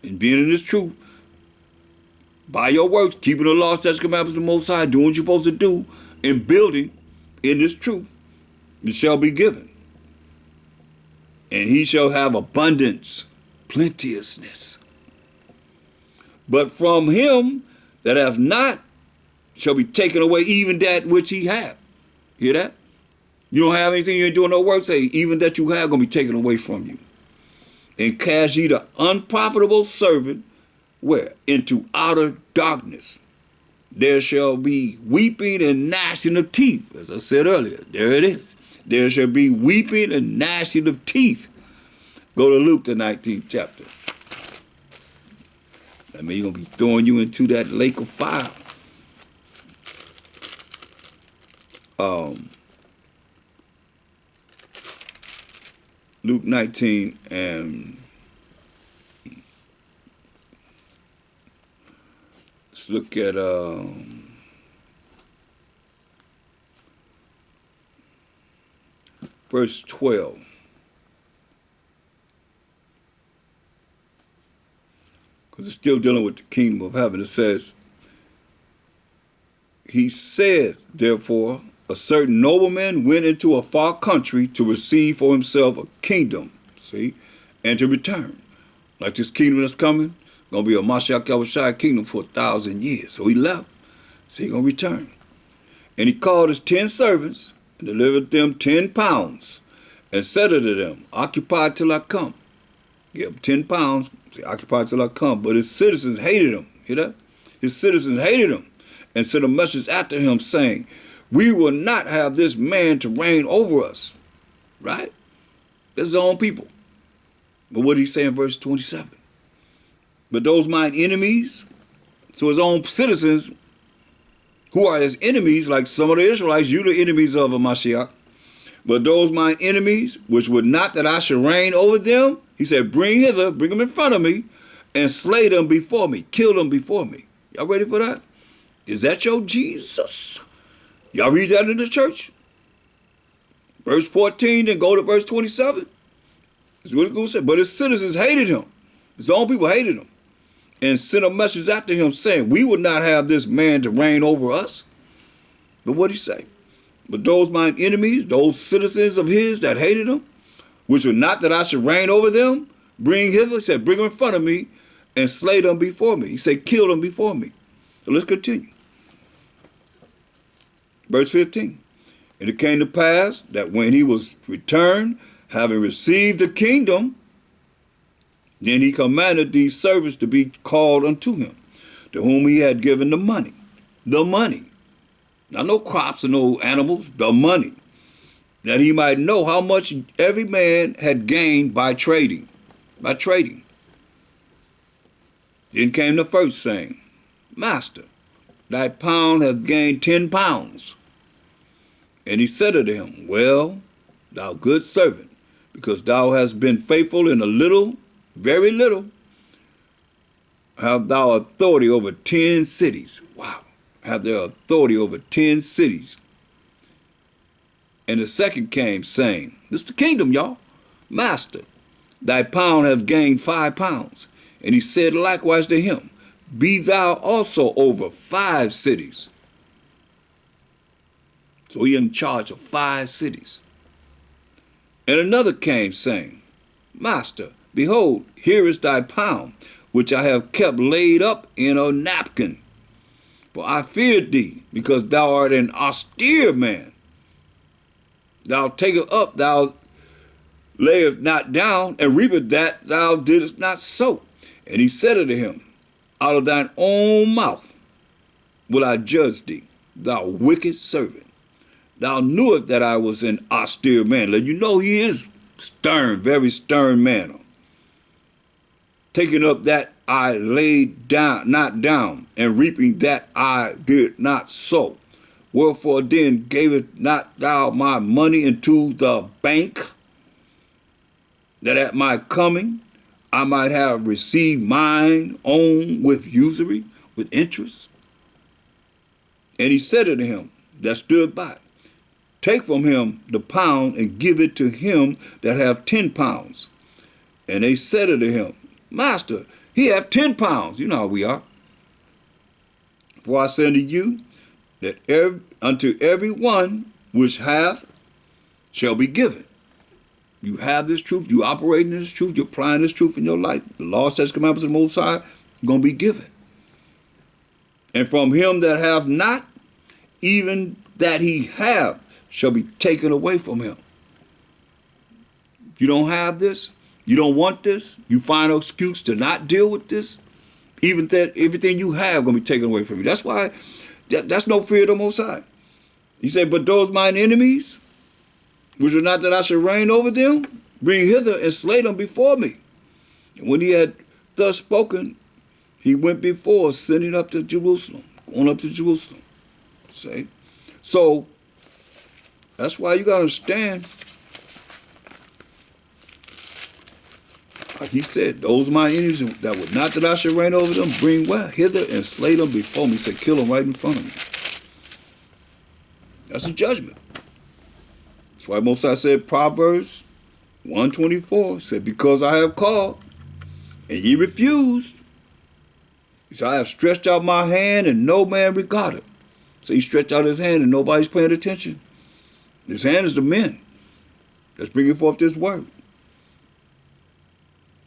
and being in this truth, by your works, keeping the law, statutes, commandments of the Most High, doing what you're supposed to do, and building in this truth, it shall be given. And he shall have abundance, plenteousness. But from him that hath not shall be taken away even that which he hath. Hear that? You don't have anything, you ain't doing no work, say, even that you have going to be taken away from you. And cast ye the unprofitable servant, where? Into outer darkness. There shall be weeping and gnashing of teeth. As I said earlier, there it is. There shall be weeping and gnashing of teeth. Go to Luke, the 19th chapter. I mean, he's going to be throwing you into that lake of fire. Luke 19 and let's look at verse 12. Because it's still dealing with the kingdom of heaven. It says, he said, therefore, a certain nobleman went into a far country to receive for himself a kingdom, see, and to return. Like this kingdom that's coming, going to be a Mashiach Yahushua kingdom for 1,000 years. So he left, so he going to return. And he called his 10 servants and delivered them 10 pounds and said unto them, occupy till I come. Give them 10 pounds, say, occupy till I come. But his citizens hated him, hear that? His citizens hated him and sent a message after him saying, we will not have this man to reign over us. Right? That's his own people. But what did he say in verse 27? But those mine enemies, so his own citizens, who are his enemies, like some of the Israelites, you the enemies of a Mashiach. But those mine enemies, which would not that I should reign over them, he said, bring hither, bring them in front of me, and slay them before me, kill them before me. Y'all ready for that? Is that your Jesus? Y'all read that in the church? Verse 14, then go to verse 27. That's what it said. But his citizens hated him. His own people hated him. And sent a message after him saying, we would not have this man to reign over us. But what did he say? But those mine enemies, those citizens of his that hated him, which were not that I should reign over them, bring hither, he said, bring them in front of me and slay them before me. He said, kill them before me. So let's continue. Verse 15, and it came to pass that when he was returned, having received the kingdom, then he commanded these servants to be called unto him, to whom he had given the money. The money. Not no crops or no animals, the money. That he might know how much every man had gained by trading. By trading. Then came the first saying, Master, thy pound hath gained 10 pounds. And he said unto him, well, thou good servant, because thou hast been faithful in a little, very little, have thou authority over 10 cities. Wow. Have their authority over 10 cities. And the second came saying, this is the kingdom, y'all. Master, thy pound hath gained 5 pounds. And he said likewise to him, be thou also over 5 cities. So he in charge of 5 cities. And another came saying, Master, behold, here is thy pound, which I have kept laid up in a napkin. For I feared thee, because thou art an austere man. Thou takest up, thou layest not down, and reapest that thou didst not sow. And he said unto him, out of thine own mouth will I judge thee, thou wicked servant. Thou knewest that I was an austere man. Let you know he is stern, very stern manner. Taking up that I laid down, not down, and reaping that I did not sow. Wherefore then gavest not thou my money into the bank, that at my coming I might have received mine own with usury, with interest? And he said unto him that stood by, take from him the pound and give it to him that have 10 pounds. And they said unto him, Master, He have 10 pounds. You know how we are. For I say unto you, that unto every one which hath shall be given. You have this truth, you operating in this truth, you're applying this truth in your life. The law, statutes, commandments of the Most High, going to be given. And from him that hath not, even that he have shall be taken away from him. You don't have this, you don't want this, you find an excuse to not deal with this, even that everything you have going to be taken away from you. That's why, that's no fear of the Most High. He said, but those mine enemies, which are not that I should reign over them, bring hither and slay them before me. And when he had thus spoken, he went before, sending up to Jerusalem, going up to Jerusalem. See? So, that's why you got to understand, like he said, those my enemies that would not that I should reign over them, bring where? Hither and slay them before me. He said, kill them right in front of me. That's a judgment. That's why Most High said, Proverbs 1:24, said, because I have called, and ye refused. He said, I have stretched out my hand, and no man regarded. So he stretched out his hand, and nobody's paying attention. His hand is the men that's bringing forth this word.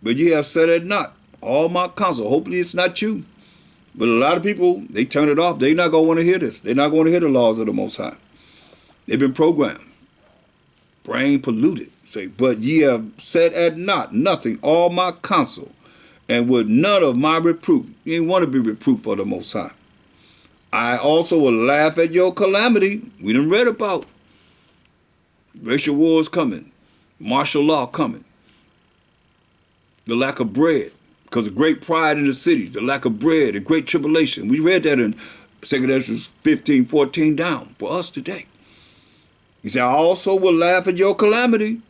But ye have said it not, all my counsel. Hopefully it's not you. But a lot of people, they turn it off. They're not going to want to hear this. They're not going to hear the laws of the Most High. They've been programmed. Brain polluted. Say, but ye have said at naught nothing, all my counsel, and with none of my reproof. You ain't want to be reproved for the Most High. I also will laugh at your calamity. We done read about racial wars coming, martial law coming, the lack of bread, because of great pride in the cities, the lack of bread, the great tribulation. We read that in 2 Ezra 15:14 down for us today. He said, I also will laugh at your calamity.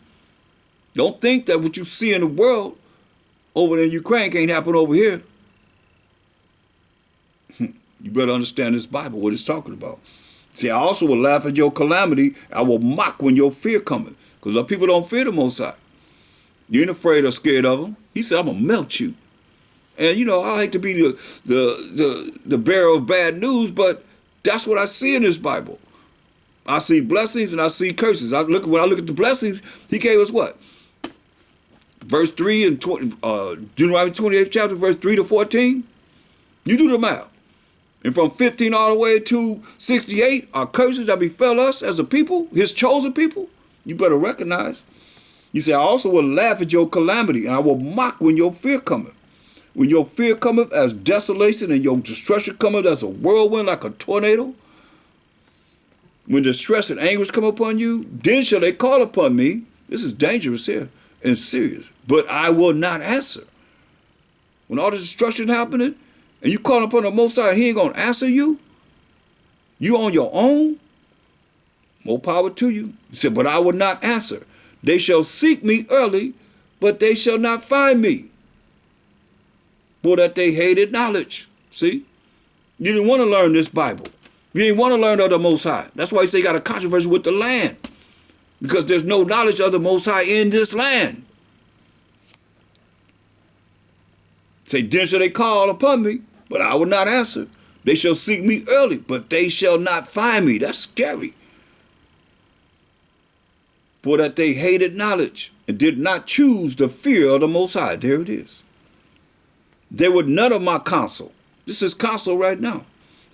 Don't think that what you see in the world over in Ukraine can't happen over here. You better understand this Bible, what it's talking about. See, I also will laugh at your calamity. I will mock when your fear cometh. Because the people don't fear the Most High. You ain't afraid or scared of them. He said, I'm going to melt you. And, you know, I hate to be the bearer of bad news, but that's what I see in this Bible. I see blessings and I see curses. When I look at the blessings, he gave us what? Verse 3 and Deuteronomy 28th chapter, verse 3 to 14. You do the math. And from 15 all the way to 68 are curses that befell us as a people, his chosen people. You better recognize. You say, I also will laugh at your calamity, and I will mock when your fear cometh. When your fear cometh as desolation, and your destruction cometh as a whirlwind like a tornado. When distress and anguish come upon you, then shall they call upon me. This is dangerous here and serious. But I will not answer. When all the destruction happening, and you call upon the Most High, and he ain't going to answer you, you on your own, more power to you. He said, but I will not answer. They shall seek me early, but they shall not find me. For that they hated knowledge. See? You didn't want to learn this Bible. You didn't want to learn of the Most High. That's why he say you got a controversy with the land. Because there's no knowledge of the Most High in this land. Say, then shall they call upon me, but I will not answer. They shall seek me early, but they shall not find me. That's scary. For that they hated knowledge and did not choose the fear of the Most High. There it is. They were none of my counsel. This is counsel right now,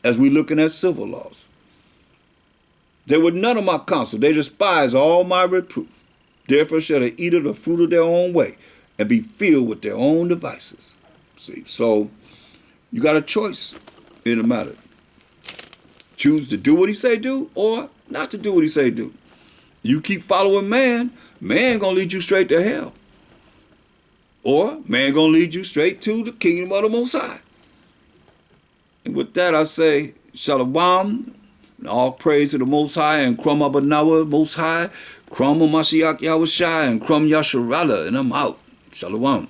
as we looking at civil laws. They were none of my counsel. They despise all my reproof. Therefore shall they eat of the fruit of their own way and be filled with their own devices. See, so you got a choice in the matter. Choose to do what he say do or not to do what he say do. You keep following man, man gonna lead you straight to hell. Or man gonna lead you straight to the kingdom of the Most High. And with that I say, Shalom, and all praise to the Most High, and Krum Abanawa Most High, Krum Mashiach Yahushai, and Krum Yasharala, and I'm out. Shalom.